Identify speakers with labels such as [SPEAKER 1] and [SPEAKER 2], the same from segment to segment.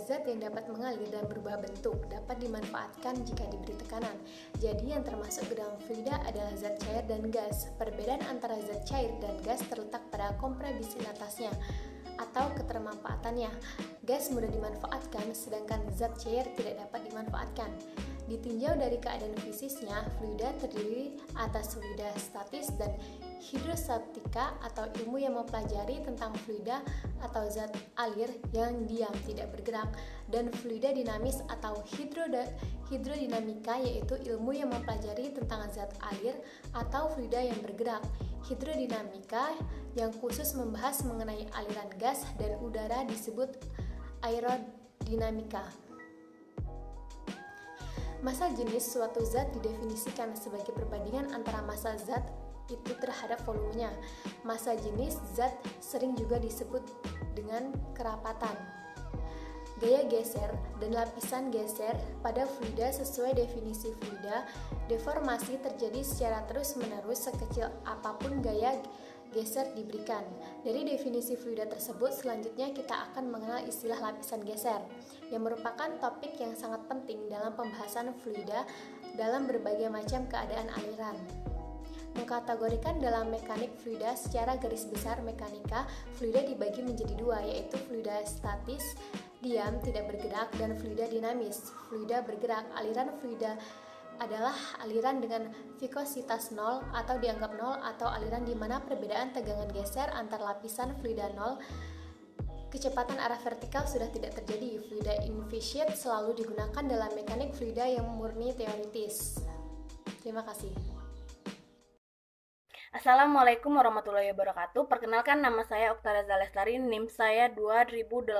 [SPEAKER 1] zat yang dapat mengalir dan berubah bentuk, dapat dimanfaatkan jika diberi tekanan. Jadi yang termasuk ke dalam fluida adalah zat cair dan gas. Perbedaan antara zat cair dan gas terletak pada kompresibilitasnya atau ketermanfaatannya. Gas mudah dimanfaatkan, sedangkan zat cair tidak dapat dimanfaatkan. Ditinjau dari keadaan fisiknya, fluida terdiri atas fluida statis dan hidrostatika atau ilmu yang mempelajari tentang fluida atau zat alir yang diam tidak bergerak, dan fluida dinamis atau hidrodinamika yaitu ilmu yang mempelajari tentang zat alir atau fluida yang bergerak. Hidrodinamika yang khusus membahas mengenai aliran gas dan udara disebut aerodinamika. Massa jenis suatu zat didefinisikan sebagai perbandingan antara massa zat itu terhadap volumenya. Massa jenis zat sering juga disebut dengan kerapatan. Gaya geser dan lapisan geser pada fluida sesuai definisi fluida, deformasi terjadi secara terus-menerus sekecil apapun gaya geser diberikan. Dari definisi fluida tersebut, selanjutnya kita akan mengenal istilah lapisan geser, yang merupakan topik yang sangat penting dalam pembahasan fluida dalam berbagai macam keadaan aliran. Mengkategorikan dalam mekanik fluida secara garis besar mekanika, fluida dibagi menjadi dua, yaitu fluida statis, diam, tidak bergerak, dan fluida dinamis, fluida bergerak. Aliran fluida adalah aliran dengan vikositas nol atau dianggap nol, atau aliran di mana perbedaan tegangan geser antar lapisan fluida nol. Kecepatan arah vertikal sudah tidak terjadi. Fluida inviscid selalu digunakan dalam mekanik fluida yang murni teoritis. Terima kasih.
[SPEAKER 2] Assalamualaikum warahmatullahi wabarakatuh. Perkenalkan, nama saya Oktara Zalestari, NIM saya 2018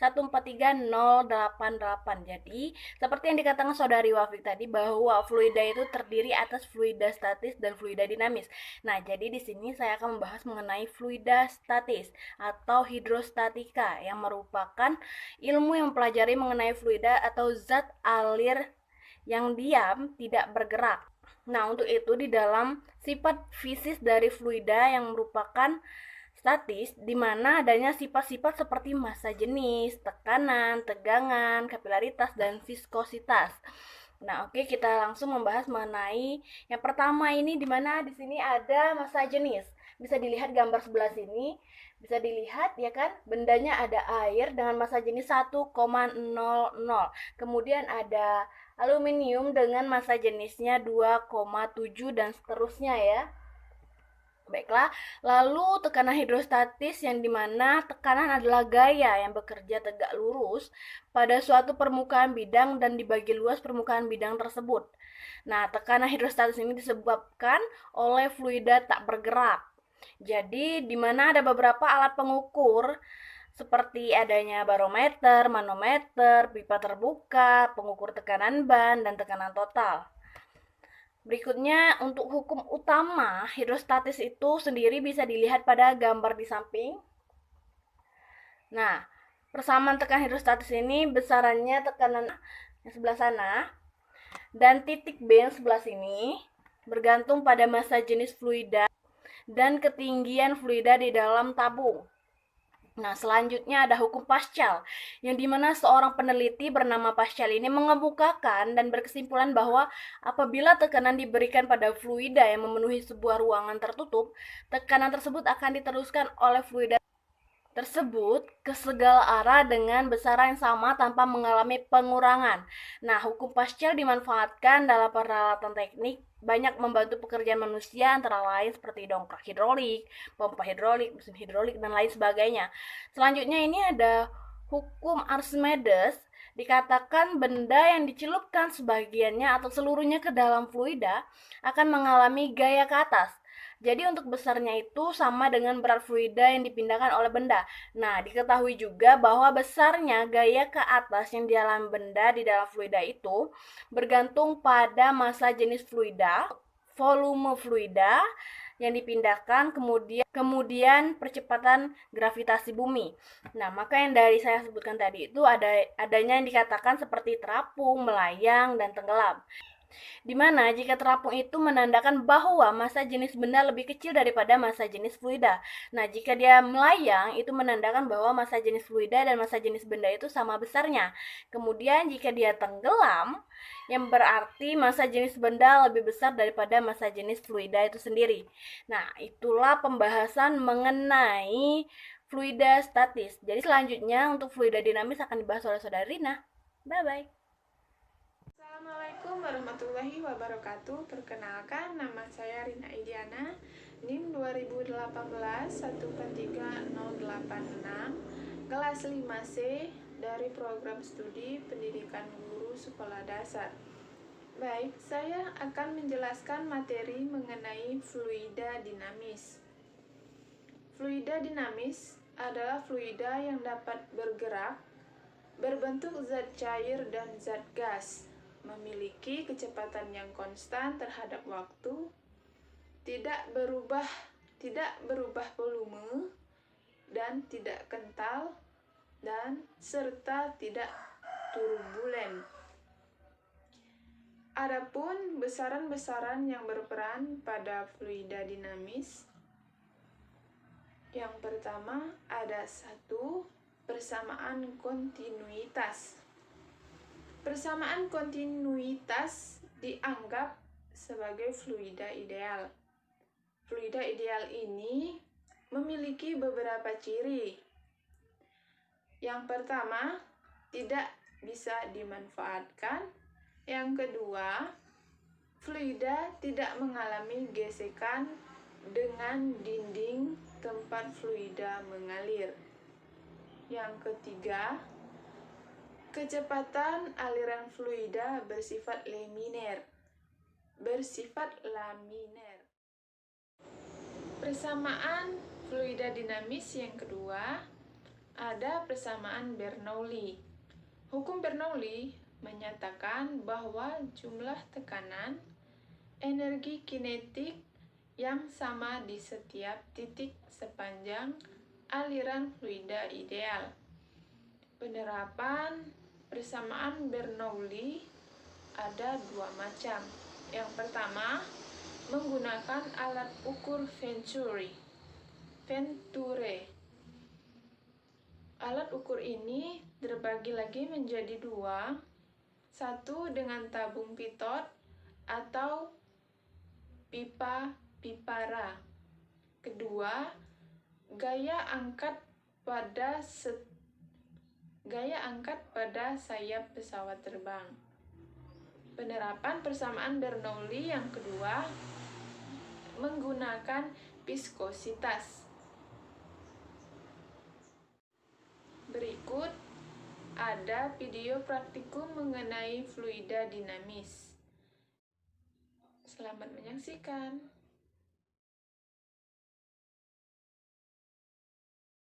[SPEAKER 2] 143088. Jadi, seperti yang dikatakan Saudari Wafik tadi, bahwa fluida itu terdiri atas fluida statis dan fluida dinamis. Nah, jadi di sini saya akan membahas mengenai fluida statis atau hidrostatika, yang merupakan ilmu yang mempelajari mengenai fluida atau zat alir yang diam tidak bergerak. Nah, untuk itu di dalam sifat fisik dari fluida yang merupakan statis, di mana adanya sifat-sifat seperti massa jenis, tekanan, tegangan, kapilaritas, dan viskositas. Nah, oke, kita langsung membahas mengenai yang pertama ini, di mana di sini ada massa jenis. Bisa dilihat gambar sebelah sini, bisa dilihat ya kan, bendanya ada air dengan massa jenis 1,00. Kemudian ada aluminium dengan massa jenisnya 2,7 dan seterusnya ya. Baiklah, lalu tekanan hidrostatis yang dimana tekanan adalah gaya yang bekerja tegak lurus pada suatu permukaan bidang dan dibagi luas permukaan bidang tersebut. Nah, tekanan hidrostatis ini disebabkan oleh fluida tak bergerak. Jadi, dimana ada beberapa alat pengukur seperti adanya barometer, manometer, pipa terbuka, pengukur tekanan ban, dan tekanan total. Berikutnya, untuk hukum utama hidrostatis itu sendiri bisa dilihat pada gambar di samping. Nah, persamaan tekanan hidrostatis ini besarannya tekanan yang sebelah sana dan titik B yang sebelah sini bergantung pada massa jenis fluida dan ketinggian fluida di dalam tabung. Nah, selanjutnya ada hukum Pascal, yang dimana seorang peneliti bernama Pascal ini mengemukakan dan berkesimpulan bahwa apabila tekanan diberikan pada fluida yang memenuhi sebuah ruangan tertutup, tekanan tersebut akan diteruskan oleh fluida tersebut ke segala arah dengan besaran yang sama tanpa mengalami pengurangan. Nah, hukum Pascal dimanfaatkan dalam peralatan teknik, banyak membantu pekerjaan manusia antara lain seperti dongkrak hidrolik, pompa hidrolik, mesin hidrolik, dan lain sebagainya. Selanjutnya ini ada hukum Archimedes, dikatakan benda yang dicelupkan sebagiannya atau seluruhnya ke dalam fluida akan mengalami gaya ke atas. Jadi untuk besarnya itu sama dengan berat fluida yang dipindahkan oleh benda. Nah, diketahui juga bahwa besarnya gaya ke atas yang dialami benda di dalam fluida itu bergantung pada massa jenis fluida, volume fluida yang dipindahkan, kemudian percepatan gravitasi bumi. Nah, maka yang dari saya sebutkan tadi itu adanya yang dikatakan seperti terapung, melayang, dan tenggelam. Dimana jika terapung itu menandakan bahwa massa jenis benda lebih kecil daripada massa jenis fluida. Nah, jika dia melayang, itu menandakan bahwa massa jenis fluida dan massa jenis benda itu sama besarnya. Kemudian jika dia tenggelam, yang berarti massa jenis benda lebih besar daripada massa jenis fluida itu sendiri. Nah, itulah pembahasan mengenai fluida statis. Jadi selanjutnya untuk fluida dinamis akan dibahas oleh Saudara Rina. Bye-bye.
[SPEAKER 3] Assalamualaikum warahmatullahi wabarakatuh. Perkenalkan, nama saya Rina Idiana, NIM 2018-143-086, kelas 5C dari program studi pendidikan guru sekolah dasar. Baik, saya akan menjelaskan materi mengenai fluida dinamis. Fluida dinamis adalah fluida yang dapat bergerak, berbentuk zat cair dan zat gas, memiliki kecepatan yang konstan terhadap waktu, tidak berubah volume, dan tidak kental, dan serta tidak turbulen. Adapun besaran-besaran yang berperan pada fluida dinamis, yang pertama ada 1, persamaan kontinuitas. Persamaan kontinuitas dianggap sebagai fluida ideal. Fluida ideal ini memiliki beberapa ciri. Yang pertama, tidak bisa dimanfaatkan. Yang kedua, fluida tidak mengalami gesekan dengan dinding tempat fluida mengalir. Yang ketiga, kecepatan aliran fluida bersifat laminer. Persamaan fluida dinamis yang kedua ada persamaan Bernoulli. Hukum Bernoulli menyatakan bahwa jumlah tekanan energi kinetik yang sama di setiap titik sepanjang aliran fluida ideal. Penerapan persamaan Bernoulli ada 2 macam. Yang pertama, menggunakan alat ukur Venturi. Alat ukur ini terbagi lagi menjadi 2. Satu dengan tabung pitot atau pipa pipara. Kedua, gaya angkat pada sayap pesawat terbang. Penerapan persamaan Bernoulli yang kedua menggunakan viskositas. Berikut ada video praktikum mengenai fluida dinamis. Selamat menyaksikan.